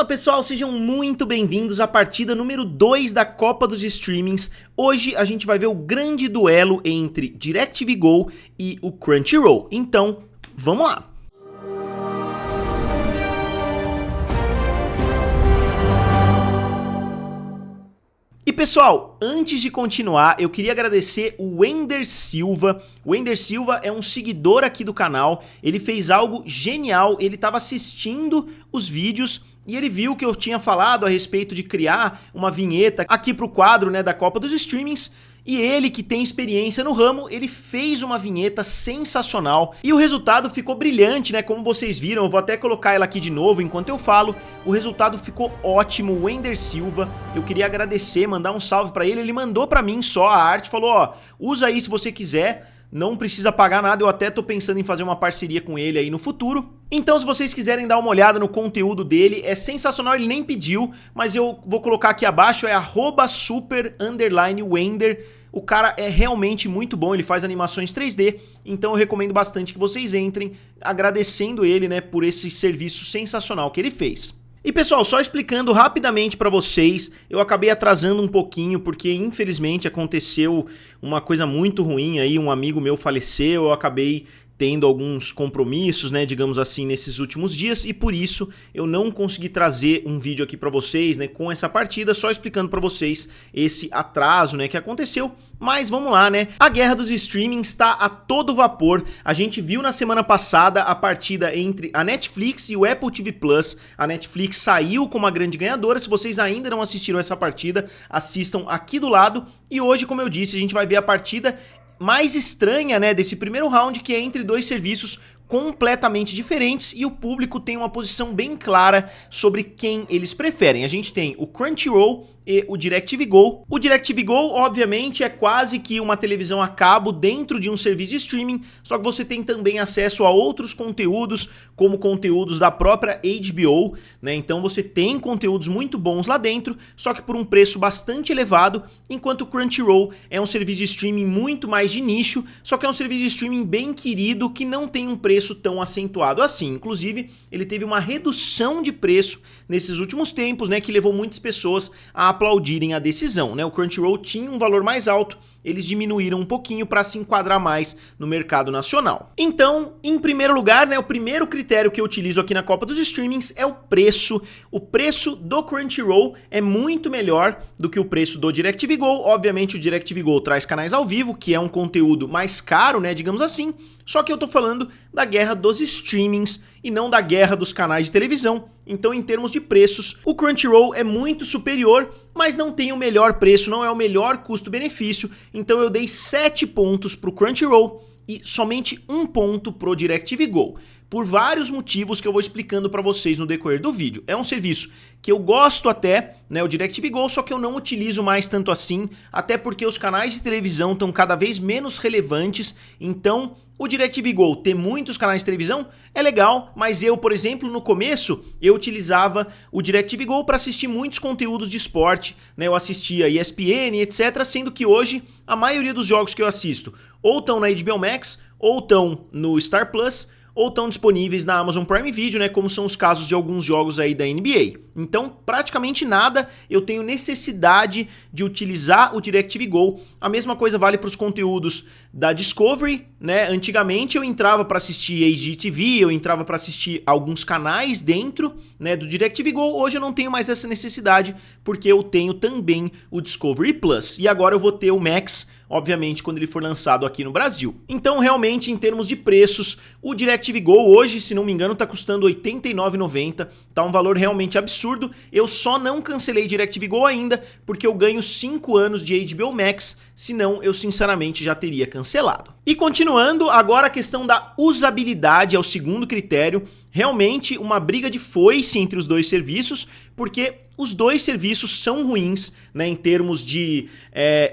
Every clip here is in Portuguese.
Fala pessoal, sejam muito bem-vindos à partida número 2 da Copa dos Streamings. Hoje a gente vai ver o grande duelo entre DirecTV Go e o Crunchyroll. Então, vamos lá! E pessoal, antes de continuar, eu queria agradecer o Wender Silva. O Wender Silva é um seguidor aqui do canal, ele fez algo genial, ele estava assistindo os vídeos e ele viu que eu tinha falado a respeito de criar uma vinheta aqui para o quadro, né, da Copa dos Streamings. E ele, que tem experiência no ramo, ele fez uma vinheta sensacional e o resultado ficou brilhante, né? Como vocês viram, eu vou até colocar ela aqui de novo enquanto eu falo. O resultado ficou ótimo, o Wender Silva. Eu queria agradecer, mandar um salve pra ele. Ele mandou pra mim só a arte, falou, ó, usa aí se você quiser. Não precisa pagar nada, eu até tô pensando em fazer uma parceria com ele aí no futuro. Então se vocês quiserem dar uma olhada no conteúdo dele, é sensacional, ele nem pediu, mas eu vou colocar aqui abaixo, é @super_Wender. O cara é realmente muito bom, ele faz animações 3D, então eu recomendo bastante que vocês entrem agradecendo ele, né, por esse serviço sensacional que ele fez. E pessoal, só explicando rapidamente pra vocês, eu acabei atrasando um pouquinho porque infelizmente aconteceu uma coisa muito ruim aí, um amigo meu faleceu, eu acabei tendo alguns compromissos, né, digamos assim, nesses últimos dias e por isso eu não consegui trazer um vídeo aqui pra vocês, né, com essa partida, só explicando pra vocês esse atraso, né, que aconteceu. Mas vamos lá, né? A guerra dos streamings está a todo vapor. A gente viu na semana passada a partida entre a Netflix e o Apple TV Plus. A Netflix saiu como a grande ganhadora. Se vocês ainda não assistiram essa partida, assistam aqui do lado. E hoje, como eu disse, a gente vai ver a partida mais estranha, né, desse primeiro round, que é entre dois serviços completamente diferentes e o público tem uma posição bem clara sobre quem eles preferem. A gente tem o Crunchyroll e o DirecTV Go. O DirecTV Go, obviamente, é quase que uma televisão a cabo dentro de um serviço de streaming, só que você tem também acesso a outros conteúdos, como conteúdos da própria HBO, né? Então você tem conteúdos muito bons lá dentro, só que por um preço bastante elevado, enquanto o Crunchyroll é um serviço de streaming muito mais de nicho, só que é um serviço de streaming bem querido, que não tem um preço tão acentuado assim. Inclusive, ele teve uma redução de preço nesses últimos tempos, né, que levou muitas pessoas a aplaudirem a decisão, né? O Crunchyroll tinha um valor mais alto, eles diminuíram um pouquinho para se enquadrar mais no mercado nacional. Então, em primeiro lugar, né, o primeiro critério que eu utilizo aqui na Copa dos Streamings é o preço. O preço do Crunchyroll é muito melhor do que o preço do DirecTV Go. Obviamente o DirecTV Go traz canais ao vivo, que é um conteúdo mais caro, né, digamos assim. Só que eu tô falando da guerra dos streamings e não da guerra dos canais de televisão. Então, em termos de preços, o Crunchyroll é muito superior, mas não tem o melhor preço, não é o melhor custo-benefício. Então eu dei 7 pontos pro Crunchyroll e somente 1 ponto pro DirecTV Go. Por vários motivos que eu vou explicando pra vocês no decorrer do vídeo. É um serviço que eu gosto até, né, o DirecTV Go, só que eu não utilizo mais tanto assim, até porque os canais de televisão estão cada vez menos relevantes, então o DirecTV Go ter muitos canais de televisão é legal, mas eu, por exemplo, no começo, eu utilizava o DirecTV Go para assistir muitos conteúdos de esporte, né, eu assistia ESPN, etc, sendo que hoje a maioria dos jogos que eu assisto ou estão na HBO Max, ou estão no Star Plus, ou estão disponíveis na Amazon Prime Video, né, como são os casos de alguns jogos aí da NBA. Então, praticamente nada eu tenho necessidade de utilizar o DirecTV Go. A mesma coisa vale para os conteúdos da Discovery, né? Antigamente eu entrava para assistir HGTV, eu entrava para assistir alguns canais dentro, né, do DirecTV Go. Hoje eu não tenho mais essa necessidade, porque eu tenho também o Discovery Plus. E agora eu vou ter o Max, obviamente, quando ele for lançado aqui no Brasil. Então, realmente, em termos de preços, o DirecTV Go hoje, se não me engano, tá custando R$ 89,90, tá um valor realmente absurdo. Eu só não cancelei DirecTV Go ainda, porque eu ganho 5 anos de HBO Max, senão eu sinceramente já teria cancelado. E continuando, agora a questão da usabilidade é o segundo critério. Realmente uma briga de foice entre os dois serviços, porque os dois serviços são ruins, né, em termos de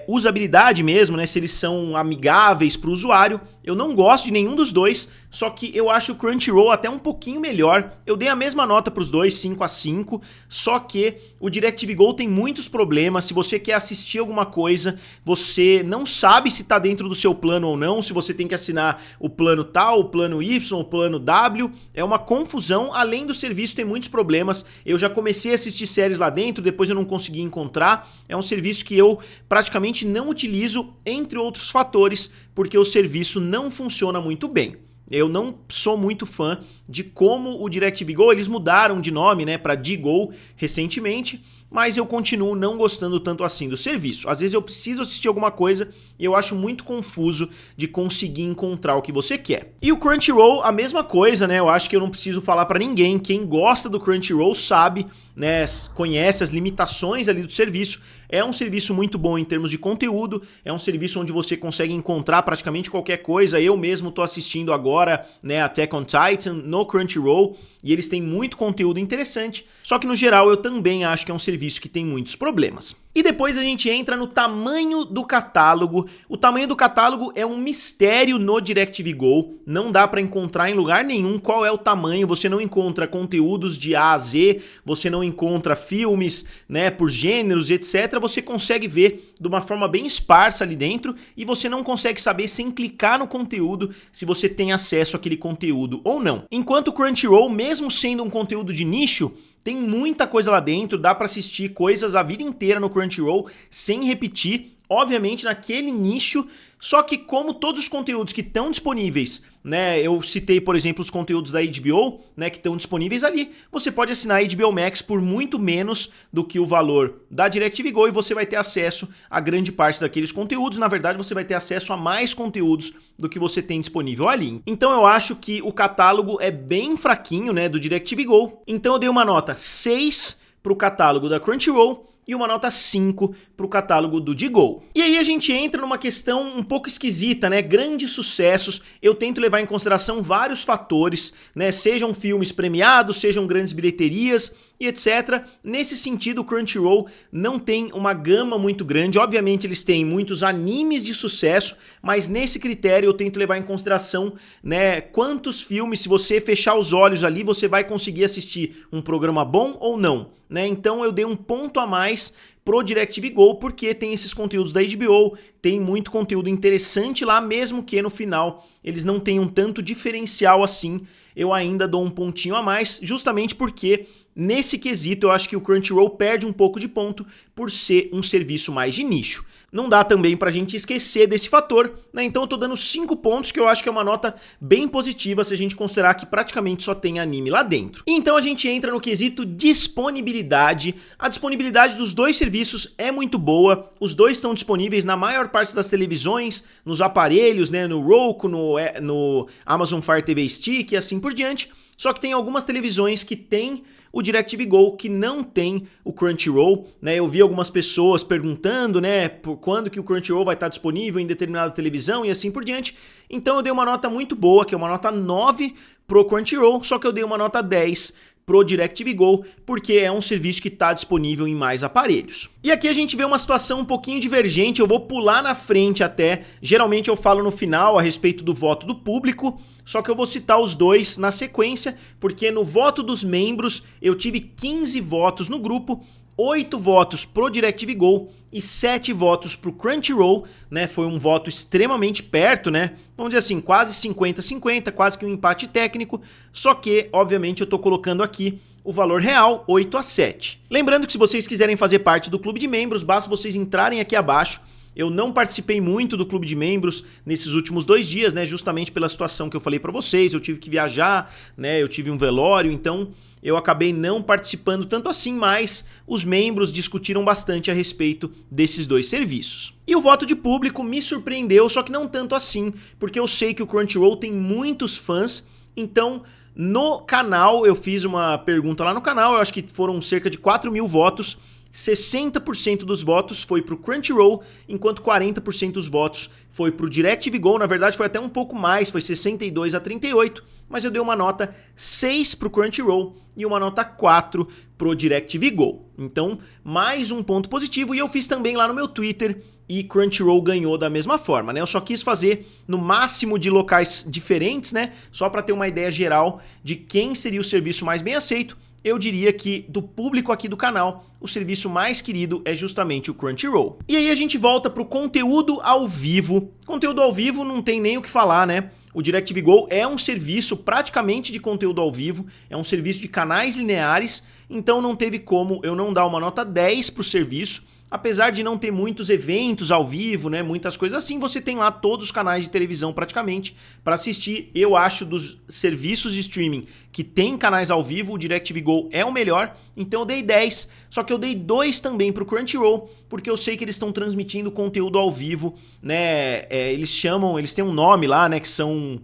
usabilidade mesmo, né, se eles são amigáveis para o usuário. Eu não gosto de nenhum dos dois, só que eu acho o Crunchyroll até um pouquinho melhor. Eu dei a mesma nota para os dois, 5/5, só que o DirecTV Go tem muitos problemas. Se você quer assistir alguma coisa, você não sabe se está dentro do seu plano ou não, se você tem que assinar o plano tal, o plano Y, o plano W. É uma confusão, além do serviço tem muitos problemas. Eu já comecei a assistir séries lá dentro, depois eu não consegui encontrar. É um serviço que eu praticamente não utilizo, entre outros fatores, porque o serviço não funciona muito bem. Eu não sou muito fã de como o DirecTV Go, eles mudaram de nome, né, para DGO recentemente, mas eu continuo não gostando tanto assim do serviço. Às vezes eu preciso assistir alguma coisa e eu acho muito confuso de conseguir encontrar o que você quer. E o Crunchyroll, a mesma coisa, né? Eu acho que eu não preciso falar pra ninguém. Quem gosta do Crunchyroll sabe, né? Conhece as limitações ali do serviço. É um serviço muito bom em termos de conteúdo, é um serviço onde você consegue encontrar praticamente qualquer coisa. Eu mesmo tô assistindo agora, né, Attack on Titan no Crunchyroll, e eles têm muito conteúdo interessante, só que no geral eu também acho que é um serviço que tem muitos problemas. E depois a gente entra no tamanho do catálogo. O tamanho do catálogo é um mistério no DirecTV Go, não dá para encontrar em lugar nenhum qual é o tamanho. Você não encontra conteúdos de A a Z, você não encontra filmes, né, por gêneros, etc. Você consegue ver de uma forma bem esparsa ali dentro e você não consegue saber sem clicar no conteúdo se você tem acesso àquele conteúdo ou não. Enquanto o Crunchyroll, mesmo sendo um conteúdo de nicho, tem muita coisa lá dentro, dá para assistir coisas a vida inteira no Crunchyroll sem repetir, obviamente naquele nicho, só que como todos os conteúdos que estão disponíveis, né, eu citei, por exemplo, os conteúdos da HBO, né, que estão disponíveis ali, você pode assinar a HBO Max por muito menos do que o valor da DirecTV Go e você vai ter acesso a grande parte daqueles conteúdos. Na verdade, você vai ter acesso a mais conteúdos do que você tem disponível ali. Então eu acho que o catálogo é bem fraquinho, né, do DirecTV Go. Então eu dei uma nota 6 para o catálogo da Crunchyroll e uma nota 5 para o catálogo do DGO. E aí a gente entra numa questão um pouco esquisita, né? Grandes sucessos, eu tento levar em consideração vários fatores, né? Sejam filmes premiados, sejam grandes bilheterias e etc. Nesse sentido, o Crunchyroll não tem uma gama muito grande. Obviamente eles têm muitos animes de sucesso, mas nesse critério eu tento levar em consideração, né, quantos filmes, se você fechar os olhos ali, você vai conseguir assistir um programa bom ou não, né? Então eu dei um ponto a mais pro DirecTV Go, porque tem esses conteúdos da HBO, tem muito conteúdo interessante lá, mesmo que no final eles não tenham tanto diferencial assim. Eu ainda dou um pontinho a mais, justamente porque nesse quesito eu acho que o Crunchyroll perde um pouco de ponto por ser um serviço mais de nicho. Não dá também pra gente esquecer desse fator, né? Então eu tô dando 5 pontos, que eu acho que é uma nota bem positiva se a gente considerar que praticamente só tem anime lá dentro. E então a gente entra no quesito disponibilidade. A disponibilidade dos dois serviços é muito boa, os dois estão disponíveis na maior parte das televisões, nos aparelhos, né, no Roku, no Amazon Fire TV Stick e assim por diante. Só que tem algumas televisões que tem o DirecTV Go, que não tem o Crunchyroll, né? Eu vi algumas pessoas perguntando, né, por quando que o Crunchyroll vai estar disponível em determinada televisão e assim por diante. Então eu dei uma nota muito boa, que é uma nota 9 pro Crunchyroll, só que eu dei uma nota 10 pro DirecTV Go, porque é um serviço que está disponível em mais aparelhos. E aqui a gente vê uma situação um pouquinho divergente, eu vou pular na frente até, geralmente eu falo no final a respeito do voto do público, só que eu vou citar os dois na sequência, porque no voto dos membros eu tive 15 votos no grupo, 8 votos pro DirecTV Go e 7 votos pro Crunchyroll, né? Foi um voto extremamente perto, né? Vamos dizer assim, quase 50-50, quase que um empate técnico, só que, obviamente, eu tô colocando aqui o valor real, 8-7. Lembrando que se vocês quiserem fazer parte do clube de membros, basta vocês entrarem aqui abaixo. Eu não participei muito do clube de membros nesses últimos 2 dias, né? Justamente pela situação que eu falei pra vocês, eu tive que viajar, né? Eu tive um velório, então eu acabei não participando tanto assim, mas os membros discutiram bastante a respeito desses dois serviços. E o voto de público me surpreendeu, só que não tanto assim, porque eu sei que o Crunchyroll tem muitos fãs, então no canal, eu fiz uma pergunta lá no canal, eu acho que foram cerca de 4.000 votos, 60% dos votos foi pro Crunchyroll, enquanto 40% dos votos foi pro DirecTV Go, na verdade foi até um pouco mais, foi 62-38, mas eu dei uma nota 6 pro Crunchyroll e uma nota 4 pro DirecTV Go. Então, mais um ponto positivo, e eu fiz também lá no meu Twitter, e Crunchyroll ganhou da mesma forma, né? Eu só quis fazer no máximo de locais diferentes, né? Só para ter uma ideia geral de quem seria o serviço mais bem aceito. Eu diria que do público aqui do canal, o serviço mais querido é justamente o Crunchyroll. E aí a gente volta pro conteúdo ao vivo. Conteúdo ao vivo não tem nem o que falar, né? O DirecTV Go é um serviço praticamente de conteúdo ao vivo, é um serviço de canais lineares, então não teve como eu não dar uma nota 10 pro serviço. Apesar de não ter muitos eventos ao vivo, né, muitas coisas assim, você tem lá todos os canais de televisão praticamente para assistir. Eu acho dos serviços de streaming que tem canais ao vivo, o DirecTV Go é o melhor, então eu dei 10, só que eu dei 2 também pro Crunchyroll, porque eu sei que eles estão transmitindo conteúdo ao vivo, né, eles têm um nome lá, né, que são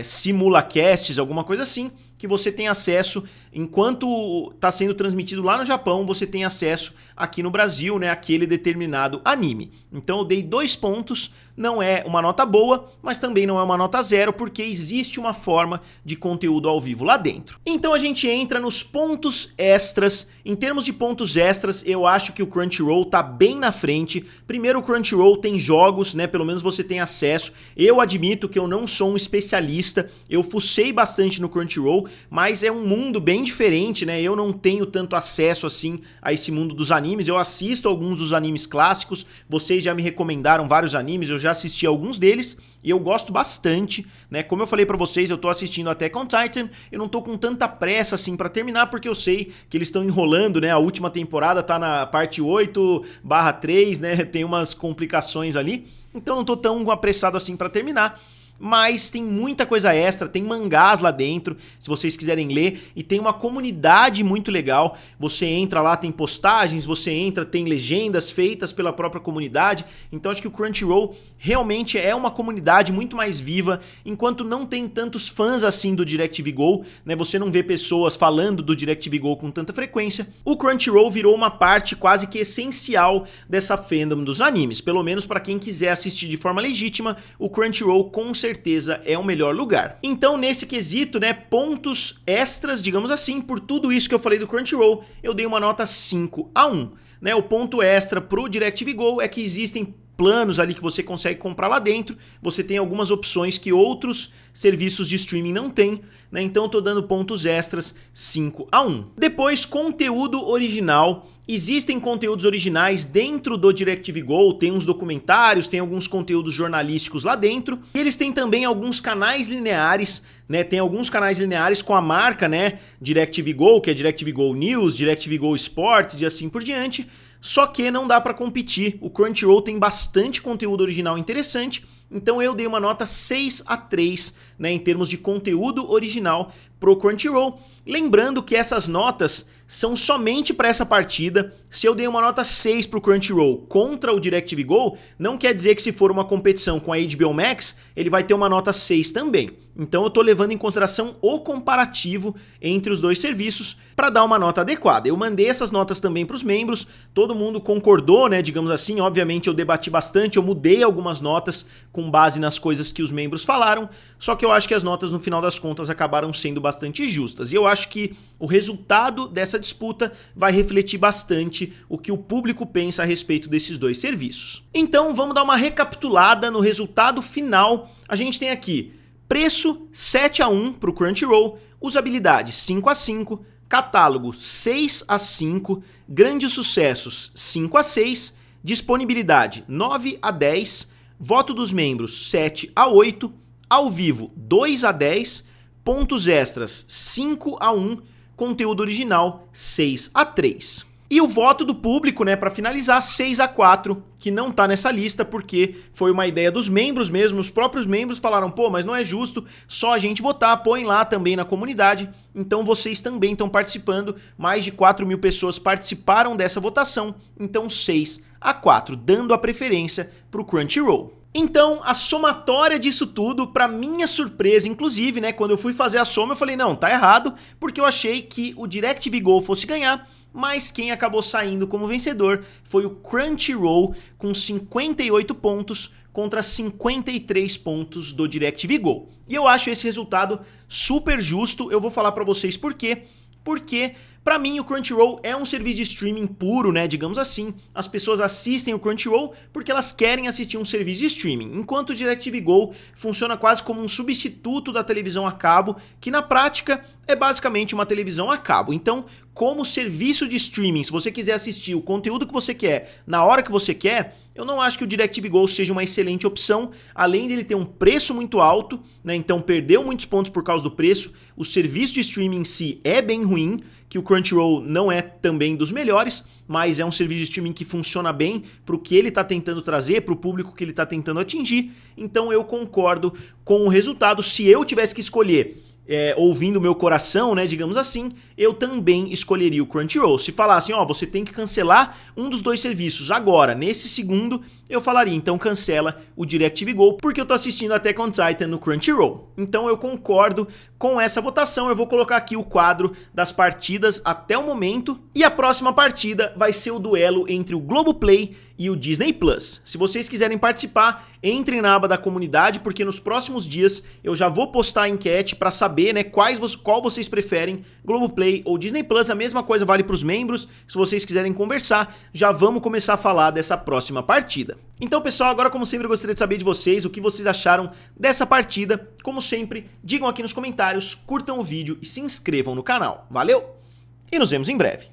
simulacasts, alguma coisa assim, que você tem acesso, enquanto está sendo transmitido lá no Japão, você tem acesso aqui no Brasil, né, aquele determinado anime. Então eu dei 2 pontos, não é uma nota boa, mas também não é uma nota 0, porque existe uma forma de conteúdo ao vivo lá dentro. Então a gente entra nos pontos extras. Em termos de pontos extras, eu acho que o Crunchyroll tá bem na frente. Primeiro, o Crunchyroll tem jogos, né, pelo menos você tem acesso. Eu admito que eu não sou um especialista, eu fucei bastante no Crunchyroll, mas é um mundo bem diferente, né? Eu não tenho tanto acesso assim a esse mundo dos animes. Eu assisto alguns dos animes clássicos, vocês já me recomendaram vários animes, eu já assisti alguns deles e eu gosto bastante, né? Como eu falei pra vocês, eu tô assistindo Attack on Titan, eu não tô com tanta pressa assim pra terminar, porque eu sei que eles estão enrolando, né? A última temporada tá na parte 8/3, né? Tem umas complicações ali, então não tô tão apressado assim pra terminar. Mas tem muita coisa extra, tem mangás lá dentro, se vocês quiserem ler, e tem uma comunidade muito legal. Você entra lá, tem postagens, você entra, tem legendas feitas pela própria comunidade. Então acho que o Crunchyroll realmente é uma comunidade muito mais viva, enquanto não tem tantos fãs assim do DirecTV Go, né? Você não vê pessoas falando do DirecTV Go com tanta frequência. O Crunchyroll virou uma parte quase que essencial dessa fandom dos animes, pelo menos para quem quiser assistir de forma legítima, o Crunchyroll com certeza é o melhor lugar. Então nesse quesito, né, pontos extras, digamos assim, por tudo isso que eu falei do Crunchyroll, eu dei uma nota 5/1, né? O ponto extra pro DirecTV Go é que existem planos ali que você consegue comprar lá dentro, você tem algumas opções que outros serviços de streaming não têm, né? Então eu tô dando pontos extras 5/1. Depois, conteúdo original. Existem conteúdos originais dentro do DirecTV Go, tem uns documentários, tem alguns conteúdos jornalísticos lá dentro, e eles têm também alguns canais lineares, né? Tem alguns canais lineares com a marca, né, DirecTV Go, que é DirecTV Go News, DirecTV Go Sports e assim por diante. Só que não dá pra competir, o Crunchyroll tem bastante conteúdo original interessante, então eu dei uma nota 6/3, né, em termos de conteúdo original pro Crunchyroll. Lembrando que essas notas são somente para essa partida. Se eu dei uma nota 6 pro Crunchyroll contra o DirecTV Go, não quer dizer que se for uma competição com a HBO Max, ele vai ter uma nota 6 também. Então eu tô levando em consideração o comparativo entre os dois serviços para dar uma nota adequada. Eu mandei essas notas também para os membros, todo mundo concordou, né, digamos assim. Obviamente eu debati bastante, eu mudei algumas notas com base nas coisas que os membros falaram, só que eu acho que as notas no final das contas acabaram sendo bastante justas. E eu acho que o resultado dessa disputa vai refletir bastante o que o público pensa a respeito desses dois serviços. Então vamos dar uma recapitulada no resultado final. A gente tem aqui preço 7/1 para o Crunchyroll, usabilidade 5/5, catálogo 6/5, grandes sucessos 5/6, disponibilidade 9/10, voto dos membros 7/8, ao vivo 2/10, pontos extras 5/1, conteúdo original 6/3. E o voto do público, né, para finalizar, 6/4, que não tá nessa lista porque foi uma ideia dos membros mesmo, os próprios membros falaram, pô, mas não é justo só a gente votar, põe lá também na comunidade, então vocês também estão participando, mais de 4.000 pessoas participaram dessa votação, então 6/4, dando a preferência pro Crunchyroll. Então, a somatória disso tudo, pra minha surpresa, inclusive, né, quando eu fui fazer a soma, eu falei, não, tá errado, porque eu achei que o DirecTV Go fosse ganhar, mas quem acabou saindo como vencedor foi o Crunchyroll com 58 pontos contra 53 pontos do DirecTV Go. E eu acho esse resultado super justo, eu vou falar pra vocês por quê. Porque, pra mim, o Crunchyroll é um serviço de streaming puro, né, digamos assim. As pessoas assistem o Crunchyroll porque elas querem assistir um serviço de streaming, enquanto o DirecTV Go funciona quase como um substituto da televisão a cabo, que na prática é basicamente uma televisão a cabo. Então, como serviço de streaming, se você quiser assistir o conteúdo que você quer, na hora que você quer, eu não acho que o DirecTV Go seja uma excelente opção, além dele ter um preço muito alto, né, então perdeu muitos pontos por causa do preço, o serviço de streaming em si é bem ruim, que o Crunchyroll não é também dos melhores, mas é um serviço de streaming que funciona bem para o que ele está tentando trazer, para o público que ele está tentando atingir, então eu concordo com o resultado. Se eu tivesse que escolher ouvindo o meu coração, né, digamos assim, eu também escolheria o Crunchyroll. Se falassem, ó, você tem que cancelar um dos dois serviços agora, nesse segundo, eu falaria, então cancela o DirecTV Go, porque eu tô assistindo Attack on Titan no Crunchyroll. Então eu concordo com essa votação, eu vou colocar aqui o quadro das partidas até o momento, e a próxima partida vai ser o duelo entre o Globoplay e o Disney Plus. Se vocês quiserem participar, entrem na aba da comunidade, porque nos próximos dias eu já vou postar a enquete para saber, né, qual vocês preferem, Globoplay ou Disney Plus. A mesma coisa vale para os membros. Se vocês quiserem conversar, já vamos começar a falar dessa próxima partida. Então, pessoal, agora como sempre eu gostaria de saber de vocês o que vocês acharam dessa partida. Como sempre, digam aqui nos comentários, curtam o vídeo e se inscrevam no canal. Valeu! E nos vemos em breve.